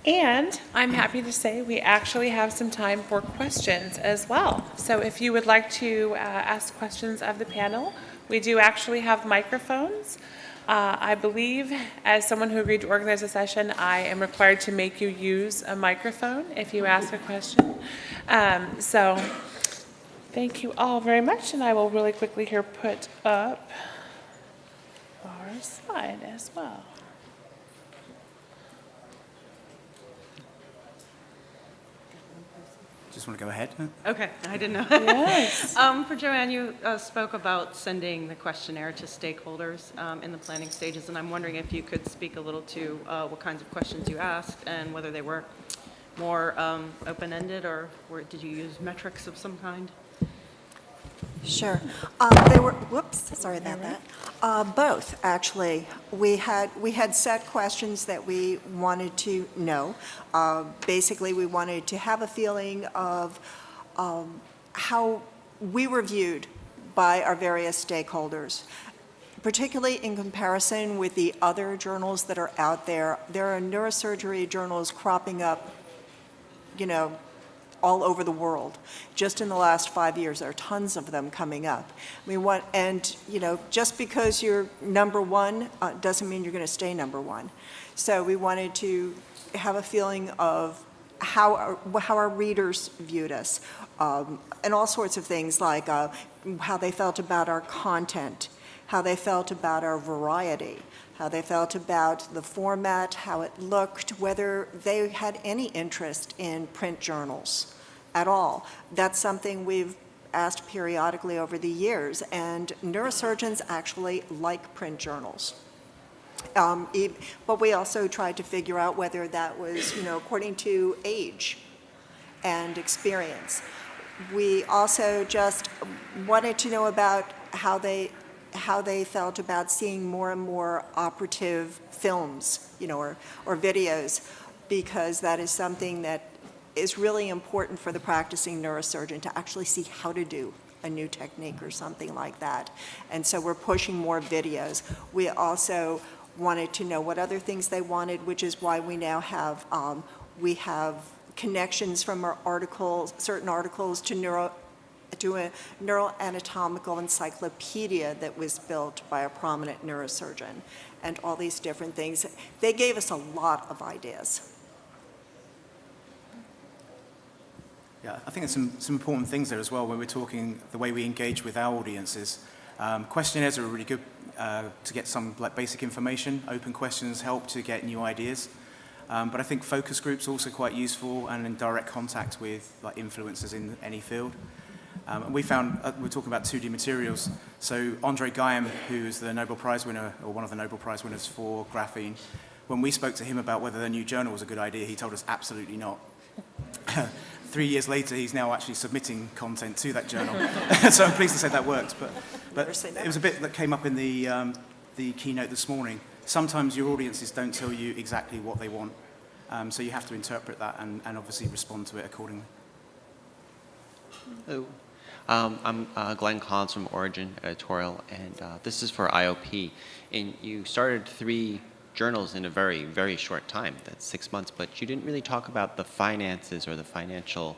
And I'm happy to say we actually have some time for questions as well. So if you would like to ask questions of the panel, we do actually have microphones. I believe, as someone who agreed to organize a session, I am required to make you use a microphone if you ask a question. So thank you all very much, and I will really quickly here put up our slide as well. Just want to go ahead. Okay, I didn't know. Yes. For Joanne, you spoke about sending the questionnaire to stakeholders in the planning stages, and I'm wondering if you could speak a little to what kinds of questions you asked and whether they were more open-ended or did you use metrics of some kind? Sure. They were, whoops, sorry about that. Both, actually. We had set questions that we wanted to know. Basically, we wanted to have a feeling of how we were viewed by our various stakeholders. Particularly in comparison with the other journals that are out there. There are neurosurgery journals cropping up, all over the world. Just in the last 5 years, there are tons of them coming up. Just because you're number one doesn't mean you're going to stay number one. So we wanted to have a feeling of how our readers viewed us, and all sorts of things like how they felt about our content, how they felt about our variety, how they felt about the format, how it looked, whether they had any interest in print journals at all. That's something we've asked periodically over the years, and neurosurgeons actually like print journals. But we also tried to figure out whether that was, according to age and experience. We also just wanted to know about how they felt about seeing more and more operative films, or videos, because that is something that is really important for the practicing neurosurgeon to actually see how to do a new technique or something like that. And so we're pushing more videos. We also wanted to know what other things they wanted, which is why we now have, connections from our articles, certain articles to a neuroanatomical encyclopedia that was built by a prominent neurosurgeon, and all these different things. They gave us a lot of ideas. Yeah, I think there's some important things there as well when we're talking the way we engage with our audiences. Questionnaires are really good to get some basic information. Open questions help to get new ideas. But I think focus groups are also quite useful, and in direct contact with influencers in any field. And we found, we're talking about 2D materials, so Andre Guillaume, who is the Nobel Prize winner, or one of the Nobel Prize winners for graphene, when we spoke to him about whether the new journal was a good idea, he told us absolutely not. 3 years later, he's now actually submitting content to that journal. So I'm pleased to say that worked. But it was a bit that came up in the keynote this morning. Sometimes your audiences don't tell you exactly what they want. So you have to interpret that and obviously respond to it accordingly. Hello. I'm Glenn Collins from Origin Editorial, and this is for IOP. And you started 3 journals in a very, very short time, that's 6 months, but you didn't really talk about the finances or the financial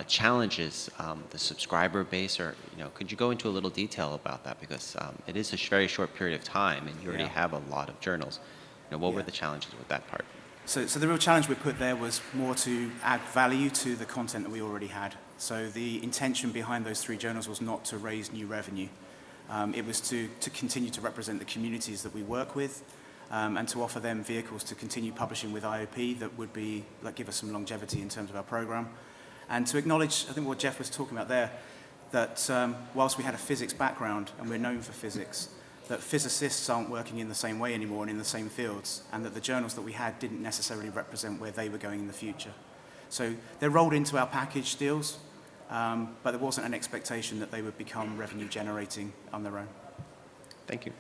challenges, the subscriber base, or could you go into a little detail about that, because it is a very short period of time, and you already have a lot of journals. What were the challenges with that part? So the real challenge we put there was more to add value to the content that we already had. So the intention behind those 3 journals was not to raise new revenue. It was to continue to represent the communities that we work with, and to offer them vehicles to continue publishing with IOP that would be give us some longevity in terms of our program. And to acknowledge, I think what Jeff was talking about there, that whilst we had a physics background and we're known for physics, that physicists aren't working in the same way anymore and in the same fields, and that the journals that we had didn't necessarily represent where they were going in the future. So they're rolled into our package deals, but there wasn't an expectation that they would become revenue generating on their own. Thank you.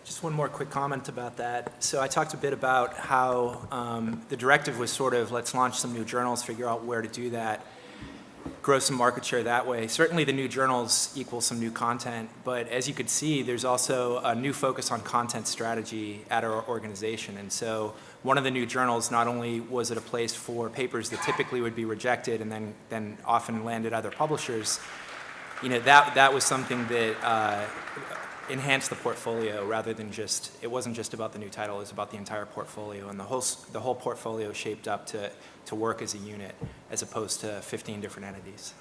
Just one more quick comment about that. So I talked a bit about how the directive was sort of, let's launch some new journals, figure out where to do that. grow some market share that way. Certainly the new journals equal some new content, but as you could see, there's also a new focus on content strategy at our organization. And so one of the new journals, not only was it a place for papers that typically would be rejected and then often landed other publishers, that was something that enhanced the portfolio rather than it wasn't just about the new title, it was about the entire portfolio, and the whole portfolio shaped up to work as a unit as opposed to 15 different entities.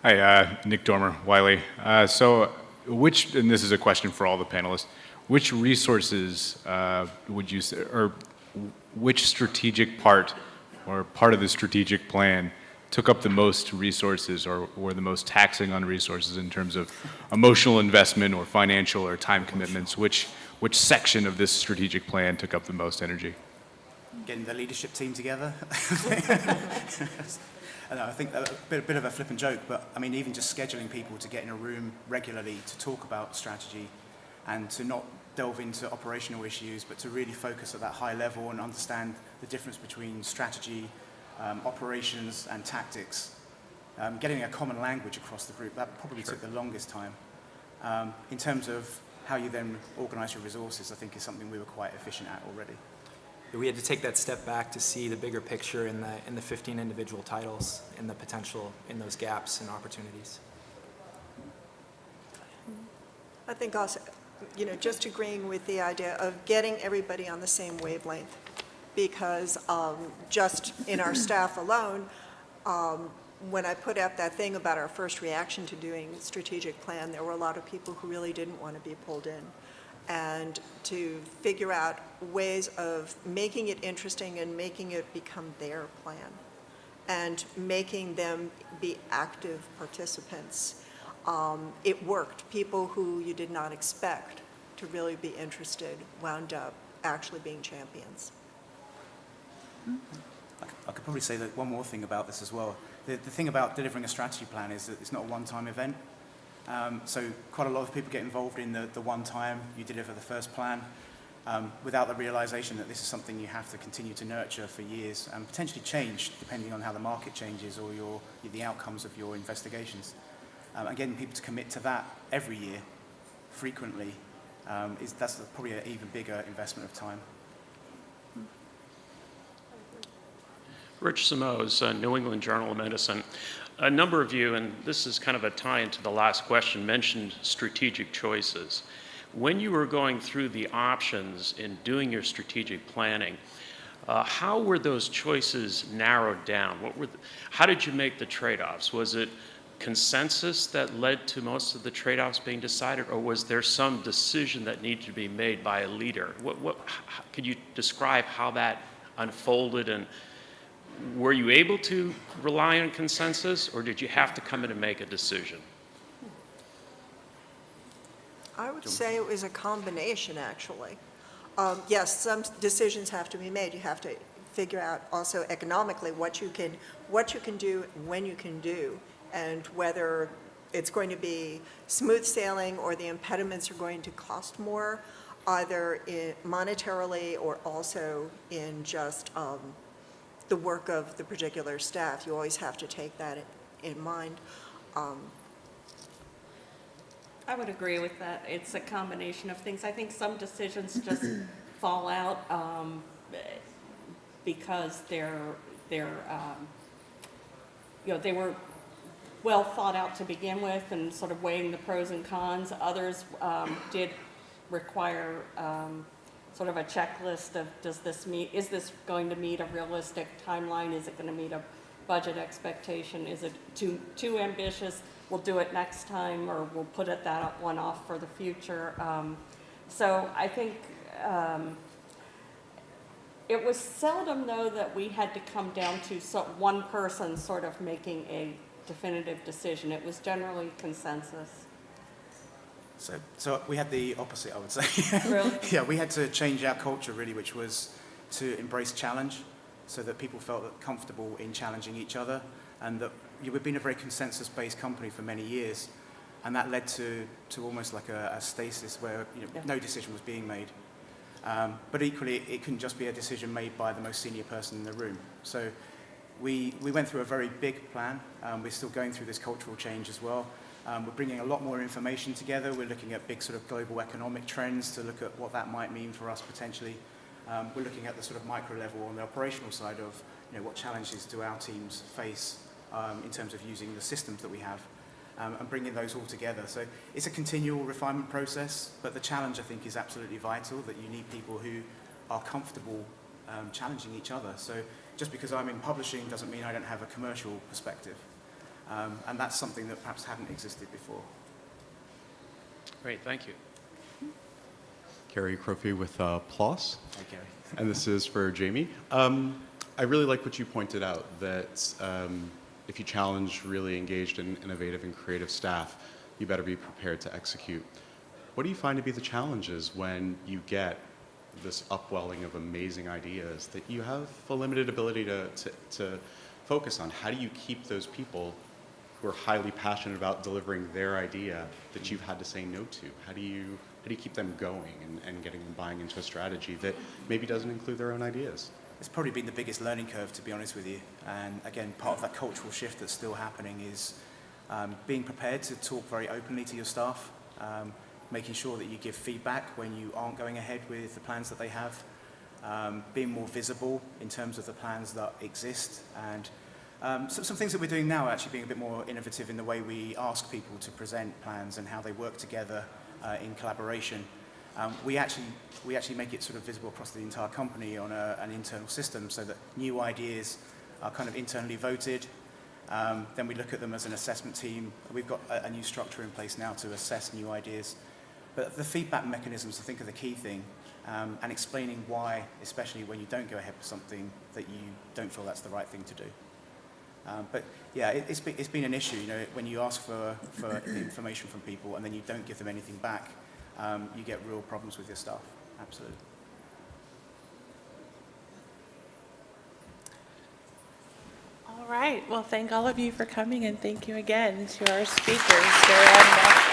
Hi, Nick Dormer, Wiley. So and this is a question for all the panelists, which resources would you say, or which strategic part or part of the strategic plan took up the most resources or were the most taxing on resources in terms of emotional investment or financial or time commitments? Which section of this strategic plan took up the most energy? Getting the leadership team together. I think a bit of a flippant joke, but I mean, even just scheduling people to get in a room regularly to talk about strategy and to not delve into operational issues, but to really focus at that high level and understand the difference between strategy, operations and tactics. Getting a common language across the group, that probably took the longest time. In terms of how you then organize your resources, I think is something we were quite efficient at already. We had to take that step back to see the bigger picture in the 15 individual titles and the potential in those gaps and opportunities. I think also, just agreeing with the idea of getting everybody on the same wavelength, because just in our staff alone, when I put out that thing about our first reaction to doing strategic plan, there were a lot of people who really didn't want to be pulled in. And to figure out ways of making it interesting and making it become their plan and making them be active participants. It worked. People who you did not expect to really be interested wound up actually being champions. I could probably say that one more thing about this as well. The thing about delivering a strategy plan is that it's not a one-time event. So quite a lot of people get involved in the one time you deliver the first plan without the realization that this is something you have to continue to nurture for years and potentially change depending on how the market changes or the outcomes of your investigations. And getting people to commit to that every year, frequently, that's probably an even bigger investment of time. Rich Simoes, New England Journal of Medicine. A number of you, and this is kind of a tie into the last question, mentioned strategic choices. When you were going through the options in doing your strategic planning, how were those choices narrowed down? How did you make the trade-offs? Was it consensus that led to most of the trade-offs being decided, or was there some decision that needed to be made by a leader? Could you describe how that unfolded, and were you able to rely on consensus, or did you have to come in and make a decision? I would say it was a combination, actually. Yes, some decisions have to be made. You have to figure out also economically what you can do, when you can do, and whether it's going to be smooth sailing or the impediments are going to cost more, either monetarily or also in just the work of the particular staff. You always have to take that in mind. I would agree with that. It's a combination of things. I think some decisions just fall out because they were well thought out to begin with and sort of weighing the pros and cons. Others did require sort of a checklist of, is this going to meet a realistic timeline? Is it going to meet a budget expectation? Is it too ambitious? We'll do it next time, or we'll put that one off for the future. So I think it was seldom, though, that we had to come down to one person sort of making a definitive decision. It was generally consensus. So we had the opposite, I would say. Really? Yeah, we had to change our culture, really, which was to embrace challenge so that people felt comfortable in challenging each other, and that we've been a very consensus-based company for many years, and that led to almost like a stasis where no decision was being made. But equally, it couldn't just be a decision made by the most senior person in the room. So We went through a very big plan. We're still going through this cultural change as well. We're bringing a lot more information together. We're looking at big sort of global economic trends to look at what that might mean for us potentially. We're looking at the sort of micro level on the operational side of, what challenges do our teams face in terms of using the systems that we have, and bringing those all together. So it's a continual refinement process, but the challenge, I think, is absolutely vital, that you need people who are comfortable challenging each other. So just because I'm in publishing doesn't mean I don't have a commercial perspective. And that's something that perhaps hadn't existed before. Great, thank you. Gary Crofty with PLOS, Hi, Gary. and this is for Jamie. I really like what you pointed out, that if you challenge really engaged and innovative and creative staff, you better be prepared to execute. What do you find to be the challenges when you get this upwelling of amazing ideas that you have a limited ability to focus on? How do you keep those people who are highly passionate about delivering their idea that you've had to say no to? How do you keep them going and getting them buying into a strategy that maybe doesn't include their own ideas? It's probably been the biggest learning curve, to be honest with you. And again, part of that cultural shift that's still happening is being prepared to talk very openly to your staff, making sure that you give feedback when you aren't going ahead with the plans that they have, being more visible in terms of the plans that exist, and some things that we're doing now, actually being a bit more innovative in the way we ask people to present plans and how they work together in collaboration. We actually make it sort of visible across the entire company on an internal system, so that new ideas are kind of internally voted. Then we look at them as an assessment team. We've got a new structure in place now to assess new ideas. But the feedback mechanisms, I think, are the key thing, and explaining why, especially when you don't go ahead with something, that you don't feel that's the right thing to do. But yeah, it's been an issue, when you ask for information from people and then you don't give them anything back, you get real problems with your staff, absolutely. All right, well, thank all of you for coming, and thank you again to our speakers, Sarah and Matt.